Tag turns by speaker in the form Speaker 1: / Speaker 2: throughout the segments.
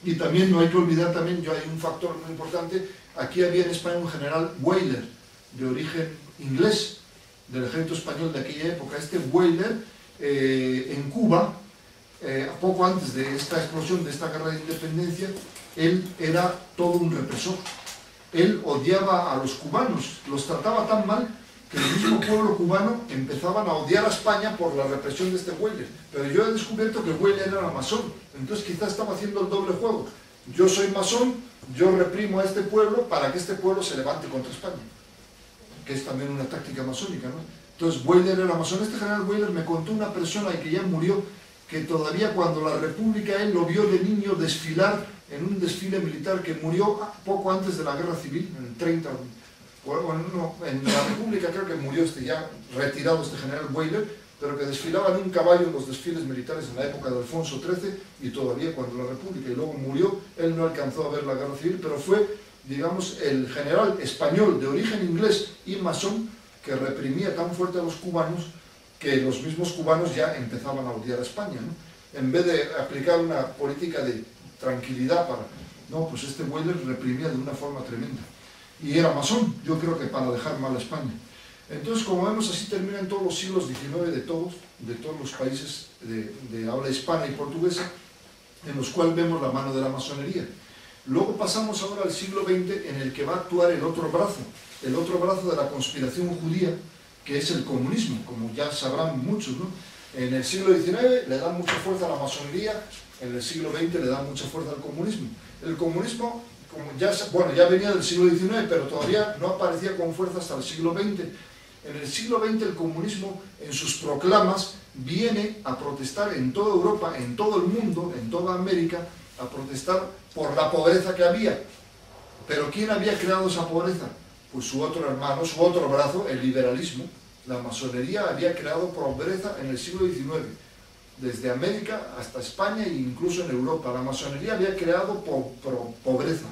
Speaker 1: Y también no hay que olvidar, también hay un factor muy importante, aquí había en España un general Weyler, de origen inglés, del ejército español de aquella época. Este Weyler, en Cuba, poco antes de esta explosión, de esta guerra de independencia, él era todo un represor. Él odiaba a los cubanos, los trataba tan mal que el mismo pueblo cubano empezaban a odiar a España por la represión de este Weyler. Pero yo he descubierto que Weyler era masón, entonces quizás estaba haciendo el doble juego. Yo soy masón, yo reprimo a este pueblo para que este pueblo se levante contra España, que es también una táctica masónica, ¿no? Entonces Weyler era masón. Este general Weyler me contó una persona que ya murió, que todavía cuando la República él lo vio de niño desfilar en un desfile militar, que murió poco antes de la Guerra Civil, en el 30, bueno, no, en la República creo que murió ya retirado este general Weyler, pero que desfilaba en un caballo en los desfiles militares en la época de Alfonso XIII y todavía cuando la República, y luego murió. Él no alcanzó a ver la Guerra Civil, pero fue, digamos, el general español de origen inglés y masón que reprimía tan fuerte a los cubanos que los mismos cubanos ya empezaban a odiar a España, ¿no? En vez de aplicar una política de tranquilidad para... No, pues este Weyler reprimía de una forma tremenda. Y era masón, yo creo que para dejar mal a España. Entonces, como vemos, así terminan todos los siglos XIX de todos los países de habla hispana y portuguesa, en los cuales vemos la mano de la masonería. Luego pasamos ahora al siglo XX, en el que va a actuar el otro brazo de la conspiración judía, que es el comunismo, como ya sabrán muchos, ¿no? En el siglo XIX le da mucha fuerza a la masonería, en el siglo XX le da mucha fuerza al comunismo. El comunismo, como ya venía del siglo XIX, pero todavía no aparecía con fuerza hasta el siglo XX. En el siglo XX el comunismo, en sus proclamas, viene a protestar en toda Europa, en todo el mundo, en toda América, a protestar por la pobreza que había. ¿Pero quién había creado esa pobreza? Pues su otro hermano, su otro brazo, el liberalismo. La masonería había creado pobreza en el siglo XIX, desde América hasta España e incluso en Europa. La masonería había creado pobreza.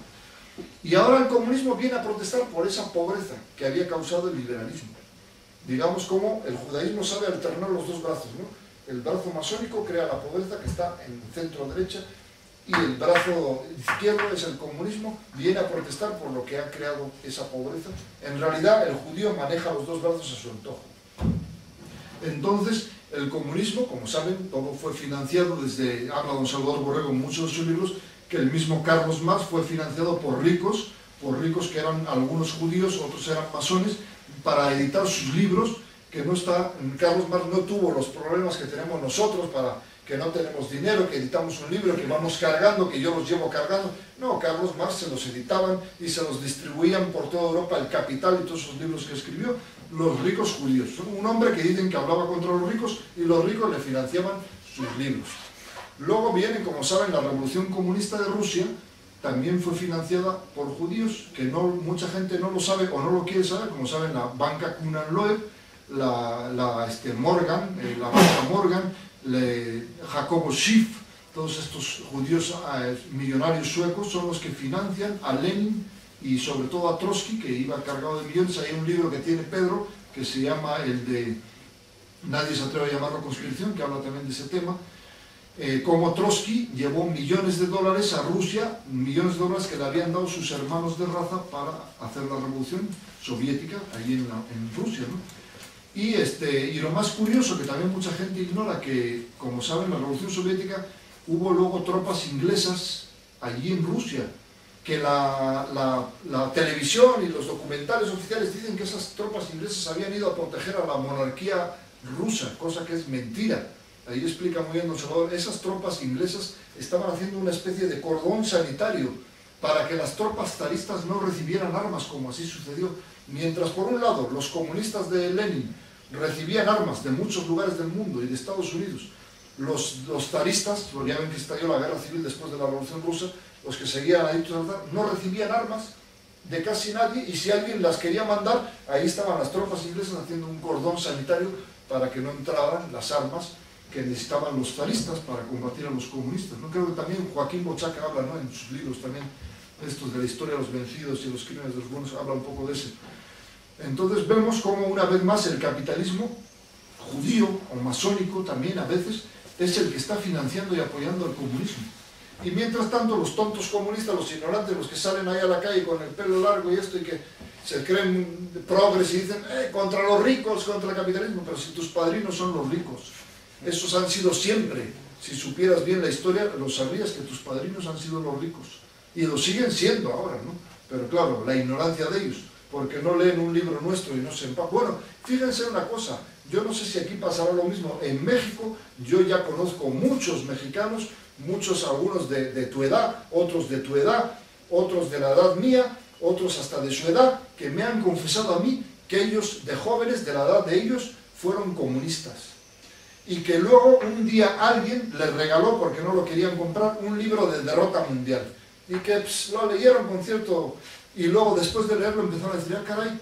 Speaker 1: Y ahora el comunismo viene a protestar por esa pobreza que había causado el liberalismo. Digamos como el judaísmo sabe alternar los dos brazos, ¿no? El brazo masónico crea la pobreza que está en centro-derecha, y el brazo izquierdo es el comunismo, viene a protestar por lo que ha creado esa pobreza. En realidad el judío maneja los dos brazos a su antojo. Entonces el comunismo, como saben, todo fue financiado desde, habla don Salvador Borrego en muchos de sus libros, que el mismo Carlos Marx fue financiado por ricos que eran algunos judíos, otros eran masones, para editar sus libros, que no está, Carlos Marx no tuvo los problemas que tenemos nosotros para que no tenemos dinero, que editamos un libro, que vamos cargando, que yo los llevo cargando. No, Carlos Marx se los editaban y se los distribuían por toda Europa, El Capital y todos esos libros que escribió, los ricos judíos. Un hombre que dicen que hablaba contra los ricos y los ricos le financiaban sus libros. Luego viene, como saben, la Revolución Comunista de Rusia, también fue financiada por judíos, que no, mucha gente no lo sabe o no lo quiere saber. Como saben, la banca Kunan Loeb, Morgan, la banca Morgan, Jacobo Schiff, todos estos judíos millonarios suecos son los que financian a Lenin y sobre todo a Trotsky, que iba cargado de millones. Hay un libro que tiene Pedro que se llama el de Nadie se atreve a llamarlo conspiración, que habla también de ese tema. Como Trotsky llevó millones de dólares a Rusia, millones de dólares que le habían dado sus hermanos de raza para hacer la revolución soviética allí en Rusia, ¿no? Y lo más curioso, que también mucha gente ignora, que como saben, en la Revolución Soviética hubo luego tropas inglesas allí en Rusia, que la televisión y los documentales oficiales dicen que esas tropas inglesas habían ido a proteger a la monarquía rusa, cosa que es mentira. Ahí explica muy bien don Salvador. Esas tropas inglesas estaban haciendo una especie de cordón sanitario para que las tropas zaristas no recibieran armas, como así sucedió. Mientras por un lado los comunistas de Lenin recibían armas de muchos lugares del mundo y de Estados Unidos, los zaristas, porque ya ven que estalló la guerra civil después de la Revolución Rusa, los que seguían a Hitler no recibían armas de casi nadie, y si alguien las quería mandar, ahí estaban las tropas inglesas haciendo un cordón sanitario para que no entraran las armas que necesitaban los zaristas para combatir a los comunistas, ¿no? Creo que también Joaquín Bochaca habla, ¿no?, en sus libros también, estos de la historia de los vencidos y los crímenes de los buenos, habla un poco de ese. Entonces vemos como una vez más el capitalismo judío o masónico también a veces es el que está financiando y apoyando al comunismo. Y mientras tanto los tontos comunistas, los ignorantes, los que salen ahí a la calle con el pelo largo y esto y que se creen progres y dicen contra los ricos, contra el capitalismo, pero si tus padrinos son los ricos, esos han sido siempre, si supieras bien la historia, lo sabrías que tus padrinos han sido los ricos y lo siguen siendo ahora, ¿no? Pero claro, la ignorancia de ellos, porque no leen un libro nuestro y no se empapan. Bueno, fíjense una cosa, yo no sé si aquí pasará lo mismo. En México yo ya conozco muchos mexicanos, muchos, algunos de tu edad, otros de tu edad, otros de la edad mía, otros hasta de su edad, que me han confesado a mí que ellos, de jóvenes, de la edad de ellos, fueron comunistas. Y que luego un día alguien les regaló, porque no lo querían comprar, un libro de derrota mundial. Y que lo leyeron con cierto... Y luego después de leerlo empezaron a decir, ah, caray,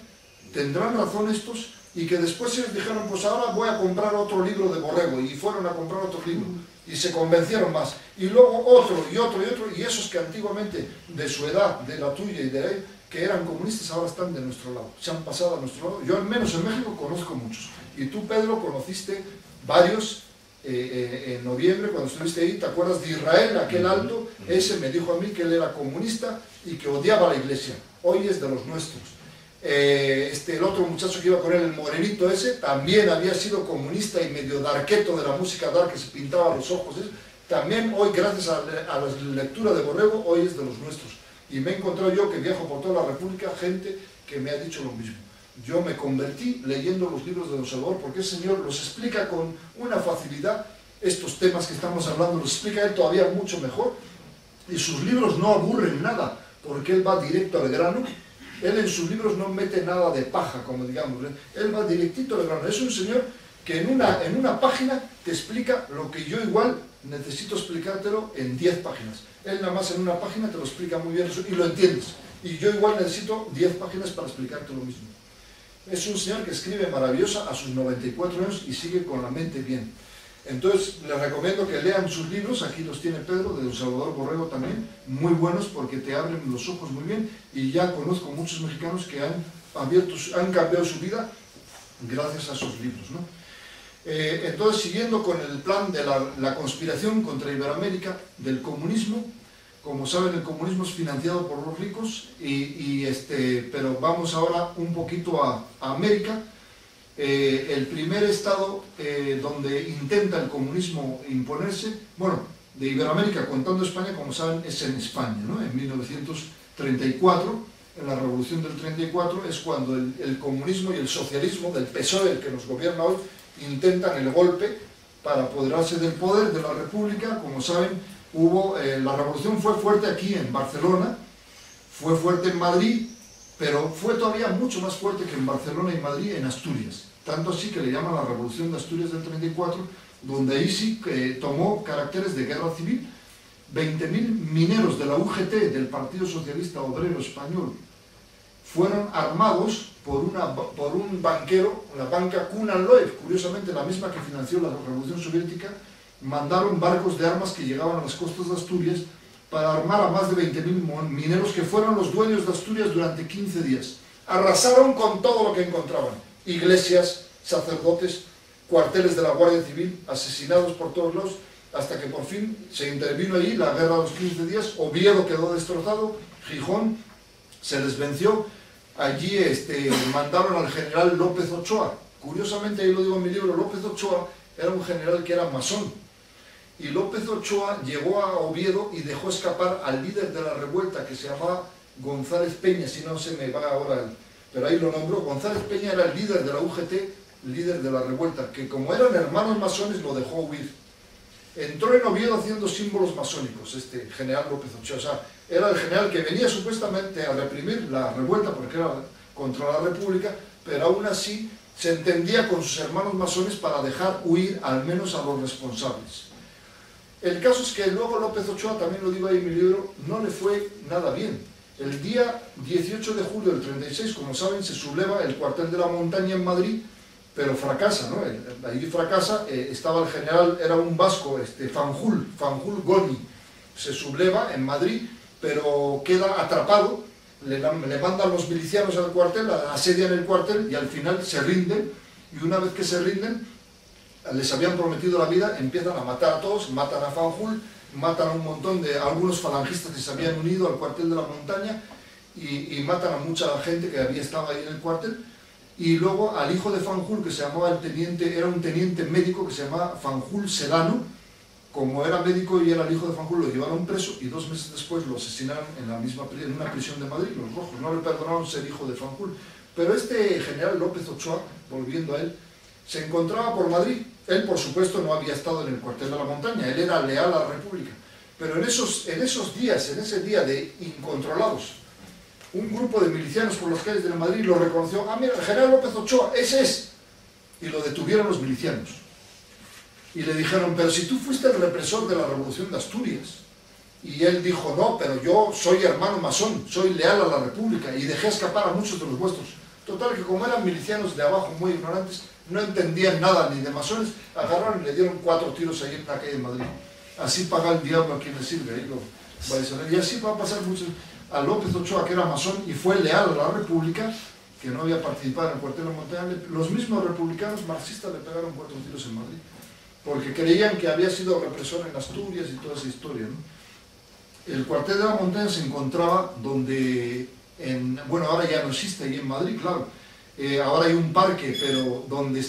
Speaker 1: ¿tendrán razón estos? Y que después ellos dijeron, pues ahora voy a comprar otro libro de Borrego. Y fueron a comprar otro libro. Y se convencieron más. Y luego otro, y otro, y otro. Y esos que antiguamente, de su edad, de la tuya y de él, que eran comunistas, ahora están de nuestro lado. Se han pasado a nuestro lado. Yo al menos en México conozco muchos. Y tú, Pedro, conociste varios en noviembre, cuando estuviste ahí. ¿Te acuerdas de Israel, aquel alto? Ese me dijo a mí que él era comunista y que odiaba la iglesia. Hoy es de los nuestros. El otro muchacho que iba con él, el morenito ese, también había sido comunista y medio darqueto de la música dark, que se pintaba los ojos. También hoy, gracias a la lectura de Borrego, hoy es de los nuestros. Y me he encontrado yo, que viajo por toda la República, gente que me ha dicho lo mismo. Yo me convertí leyendo los libros de Don Salvador, porque el Señor los explica con una facilidad, estos temas que estamos hablando, los explica él todavía mucho mejor, y sus libros no aburren nada, porque él va directo al grano. Él en sus libros no mete nada de paja, como digamos, él va directito al grano. Es un señor que en una página te explica lo que yo igual necesito explicártelo en 10 páginas. Él nada más en una página te lo explica muy bien y lo entiendes. Y yo igual necesito 10 páginas para explicarte lo mismo. Es un señor que escribe maravillosa a sus 94 años y sigue con la mente bien. Entonces, les recomiendo que lean sus libros, aquí los tiene Pedro, de Don Salvador Borrego también, muy buenos porque te abren los ojos muy bien, y ya conozco muchos mexicanos que han cambiado su vida gracias a sus libros, ¿no? Entonces, siguiendo con el plan de la conspiración contra Iberoamérica, del comunismo, como saben, el comunismo es financiado por los ricos, pero vamos ahora un poquito a América. El primer estado donde intenta el comunismo imponerse, bueno, de Iberoamérica, contando España, como saben, es en España, ¿no? En 1934, en la Revolución del 34, es cuando el comunismo y el socialismo del PSOE, el que nos gobierna hoy, intentan el golpe para apoderarse del poder de la República. Como saben, la revolución fue fuerte aquí en Barcelona, fue fuerte en Madrid, pero fue todavía mucho más fuerte que en Barcelona y Madrid en Asturias. Tanto así que le llaman la Revolución de Asturias del 34, donde ahí sí tomó caracteres de guerra civil. 20.000 mineros de la UGT, del Partido Socialista Obrero Español, fueron armados por un banquero, la banca Kunan Loew, curiosamente la misma que financió la Revolución Soviética. Mandaron barcos de armas que llegaban a las costas de Asturias para armar a más de 20.000 mineros, que fueron los dueños de Asturias durante 15 días. Arrasaron con todo lo que encontraban: iglesias, sacerdotes, cuarteles de la Guardia Civil, asesinados por todos lados, hasta que por fin se intervino ahí la guerra de los 15 días. Oviedo quedó destrozado, Gijón se les venció. Allí mandaron al general López Ochoa. Curiosamente, ahí lo digo en mi libro, López Ochoa era un general que era masón. Y López Ochoa llegó a Oviedo y dejó escapar al líder de la revuelta, que se llamaba González Peña, si no se me va ahora, pero ahí lo nombró. González Peña era el líder de la UGT, líder de la revuelta, que como eran hermanos masones lo dejó huir. Entró en Oviedo haciendo símbolos masónicos, este general López Ochoa. O sea, era el general que venía supuestamente a reprimir la revuelta porque era contra la República, pero aún así se entendía con sus hermanos masones para dejar huir al menos a los responsables. El caso es que luego López Ochoa, también lo digo ahí en mi libro, no le fue nada bien. El día 18 de julio del 36, como saben, se subleva el cuartel de la Montaña en Madrid, pero fracasa, ¿no? Allí fracasa. Estaba el general, era un vasco, Fanjul Goni, se subleva en Madrid, pero queda atrapado. Le mandan los milicianos al cuartel, asedian el cuartel y al final se rinden. Y una vez que se rinden, les habían prometido la vida, empiezan a matar a todos, matan a Fanjul, matan a un montón de algunos falangistas que se habían unido al cuartel de la montaña y matan a mucha gente que había estado ahí en el cuartel. Y luego al hijo de Fanjul, que se llamaba el teniente, era un teniente médico que se llamaba Fanjul Sedano. Como era médico y era el hijo de Fanjul, lo llevaron preso y 2 meses después lo asesinaron en una prisión de Madrid. Los rojos no le perdonaron ser hijo de Fanjul. Pero este general López Ochoa, volviendo a él, se encontraba por Madrid. Él, por supuesto, no había estado en el cuartel de la montaña, él era leal a la República. Pero en ese día de incontrolados, un grupo de milicianos por las calles de Madrid lo reconoció. Ah, mira, el general López Ochoa, ese es. Y lo detuvieron los milicianos. Y le dijeron, pero si tú fuiste el represor de la Revolución de Asturias. Y él dijo, no, pero yo soy hermano masón, soy leal a la República y dejé escapar a muchos de los vuestros. Total, que como eran milicianos de abajo muy ignorantes, no entendían nada ni de masones, agarraron y le dieron 4 tiros ahí en la calle de Madrid. Así paga el diablo a quien le sirve, ahí lo vais a ver. Y así va a pasar mucho a López Ochoa, que era masón y fue leal a la República, que no había participado en el cuartel de la montaña. Los mismos republicanos marxistas le pegaron 4 tiros en Madrid, porque creían que había sido represor en Asturias y toda esa historia, ¿no? El cuartel de la montaña se encontraba donde, bueno, ahora ya no existe ahí en Madrid, claro. Ahora hay un parque, pero donde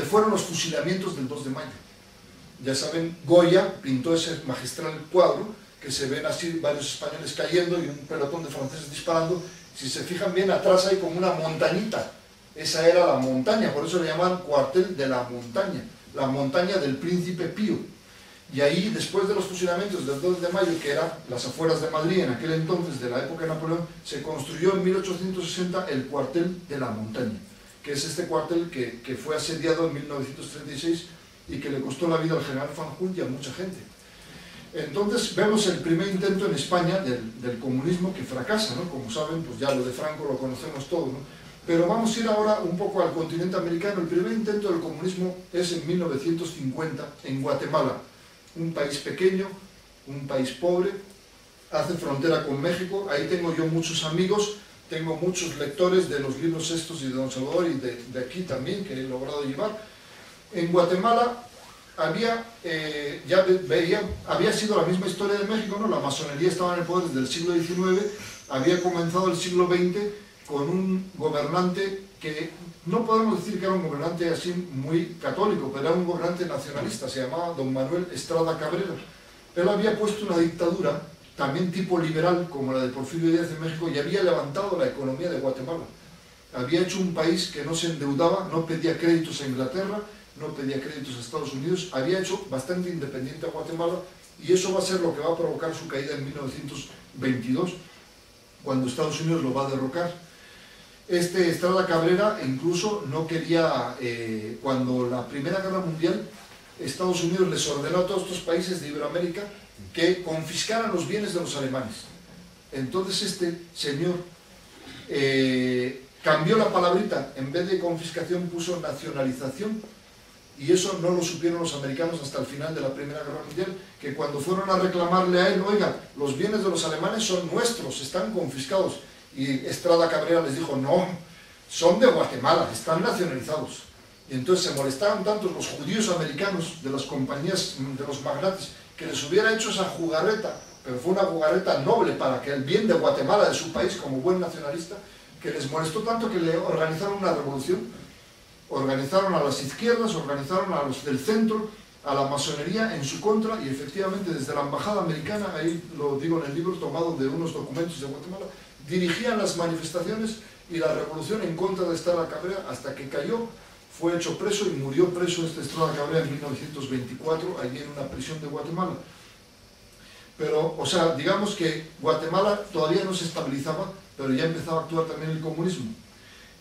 Speaker 1: fueron los fusilamientos del 2 de mayo. Ya saben, Goya pintó ese magistral cuadro, que se ven así varios españoles cayendo y un pelotón de franceses disparando. Si se fijan bien, atrás hay como una montañita. Esa era la montaña, por eso le llaman cuartel de la montaña del Príncipe Pío. Y ahí, después de los fusilamientos del 2 de mayo, que eran las afueras de Madrid en aquel entonces, de la época de Napoleón, se construyó en 1860 el cuartel de la montaña, que es este cuartel que fue asediado en 1936 y que le costó la vida al general Fanjul y a mucha gente. Entonces vemos el primer intento en España del comunismo que fracasa, ¿no? Como saben, pues ya lo de Franco lo conocemos todo, ¿no? Pero vamos a ir ahora un poco al continente americano. El primer intento del comunismo es en 1950 en Guatemala, un país pequeño, un país pobre, hace frontera con México. Ahí tengo yo muchos amigos, tengo muchos lectores de los libros estos y de Don Salvador y de aquí también, que he logrado llevar. En Guatemala había sido la misma historia de México, ¿no? La masonería estaba en el poder desde el siglo XIX, había comenzado el siglo XX con un gobernante que no podemos decir que era un gobernante así muy católico, pero era un gobernante nacionalista, se llamaba don Manuel Estrada Cabrera. Él había puesto una dictadura, también tipo liberal, como la de Porfirio Díaz de México, y había levantado la economía de Guatemala. Había hecho un país que no se endeudaba, no pedía créditos a Inglaterra, no pedía créditos a Estados Unidos, había hecho bastante independiente a Guatemala, y eso va a ser lo que va a provocar su caída en 1922, cuando Estados Unidos lo va a derrocar. Estrada Cabrera incluso no quería, cuando la Primera Guerra Mundial, Estados Unidos les ordenó a todos estos países de Iberoamérica que confiscaran los bienes de los alemanes. Entonces este señor cambió la palabrita, en vez de confiscación puso nacionalización, y eso no lo supieron los americanos hasta el final de la Primera Guerra Mundial, que cuando fueron a reclamarle a él, oiga, los bienes de los alemanes son nuestros, están confiscados. Y Estrada Cabrera les dijo, no, son de Guatemala, están nacionalizados. Y entonces se molestaron tanto los judíos americanos de las compañías, de los magnates, que les hubiera hecho esa jugarreta, pero fue una jugarreta noble para que el bien de Guatemala, de su país, como buen nacionalista, que les molestó tanto que le organizaron una revolución, organizaron a las izquierdas, organizaron a los del centro, a la masonería en su contra, y efectivamente desde la embajada americana, ahí lo digo en el libro tomado de unos documentos de Guatemala, dirigían las manifestaciones y la revolución en contra de Estrada Cabrera hasta que cayó, fue hecho preso y murió preso Estrada Cabrera en 1924, allí en una prisión de Guatemala. Pero, o sea, digamos que Guatemala todavía no se estabilizaba, pero ya empezaba a actuar también el comunismo.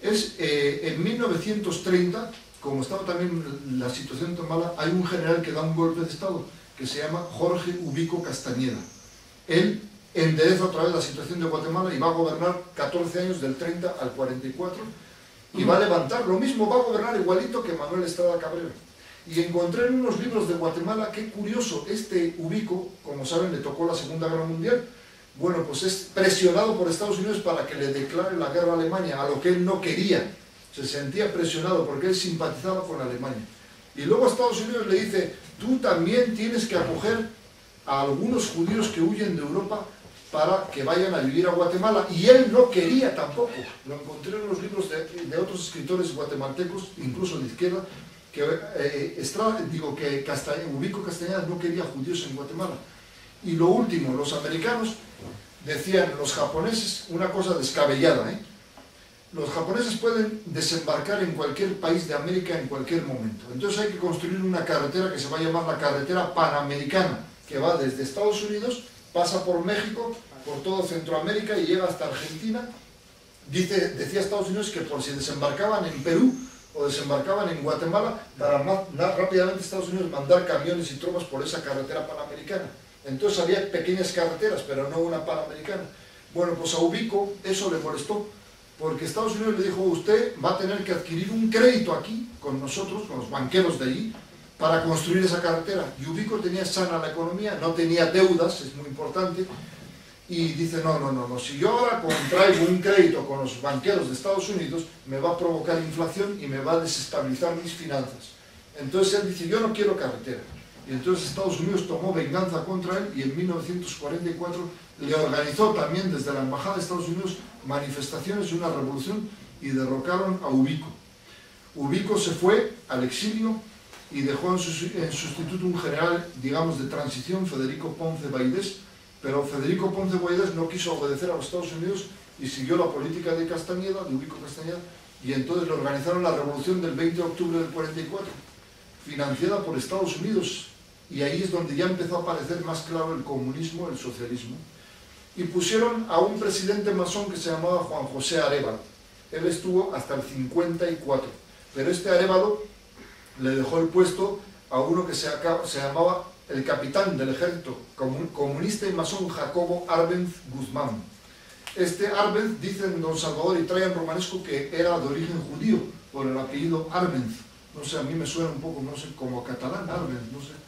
Speaker 1: En 1930, como estaba también la situación tan mala, hay un general que da un golpe de estado, que se llama Jorge Ubico Castañeda. Él endereza otra vez la situación de Guatemala y va a gobernar 14 años, del 30 al 44, y va a levantar, lo mismo, va a gobernar igualito que Manuel Estrada Cabrera. Y encontré en unos libros de Guatemala, qué curioso, este Ubico, como saben, le tocó la Segunda Guerra Mundial. Bueno, pues es presionado por Estados Unidos para que le declare la guerra a Alemania, a lo que él no quería. Se sentía presionado porque él simpatizaba con Alemania. Y luego Estados Unidos le dice, tú también tienes que acoger a algunos judíos que huyen de Europa para que vayan a vivir a Guatemala. Y él no quería tampoco. Lo encontré en los libros de otros escritores guatemaltecos, incluso de izquierda, que Ubico Castañeda no quería judíos en Guatemala. Y lo último, los americanos decían, los japoneses, una cosa descabellada, los japoneses pueden desembarcar en cualquier país de América en cualquier momento. Entonces hay que construir una carretera que se va a llamar la carretera panamericana, que va desde Estados Unidos, pasa por México, por todo Centroamérica y llega hasta Argentina. Decía Estados Unidos que por si desembarcaban en Perú o desembarcaban en Guatemala, para rápidamente Estados Unidos mandar camiones y tropas por esa carretera panamericana. Entonces había pequeñas carreteras, pero no una panamericana. Bueno, pues a Ubico eso le molestó, porque Estados Unidos le dijo, usted va a tener que adquirir un crédito aquí, con nosotros, con los banqueros de allí, para construir esa carretera. Y Ubico tenía sana la economía, no tenía deudas, es muy importante, y dice, no, si yo ahora contraigo un crédito con los banqueros de Estados Unidos, me va a provocar inflación y me va a desestabilizar mis finanzas. Entonces él dice, yo no quiero carretera. Y entonces Estados Unidos tomó venganza contra él y en 1944 le organizó también desde la Embajada de Estados Unidos manifestaciones y una revolución y derrocaron a Ubico. Ubico se fue al exilio y dejó en sustituto un general, digamos, de transición, Federico Ponce Baidés, pero Federico Ponce Baidés no quiso obedecer a los Estados Unidos y siguió la política de Castañeda, de Ubico Castañeda, y entonces le organizaron la revolución del 20 de octubre del 44, financiada por Estados Unidos, y ahí es donde ya empezó a aparecer más claro el comunismo, el socialismo, y pusieron a un presidente masón que se llamaba Juan José Arévalo. Él estuvo hasta el 54, pero este Arévalo le dejó el puesto a uno que se llamaba el capitán del ejército comunista y masón Jacobo Arbenz Guzmán. Este Arbenz, dicen don Salvador y Trajan Romanesco, que era de origen judío, por el apellido Arbenz. No sé, a mí me suena un poco, no sé, como catalán, Arbenz, no sé.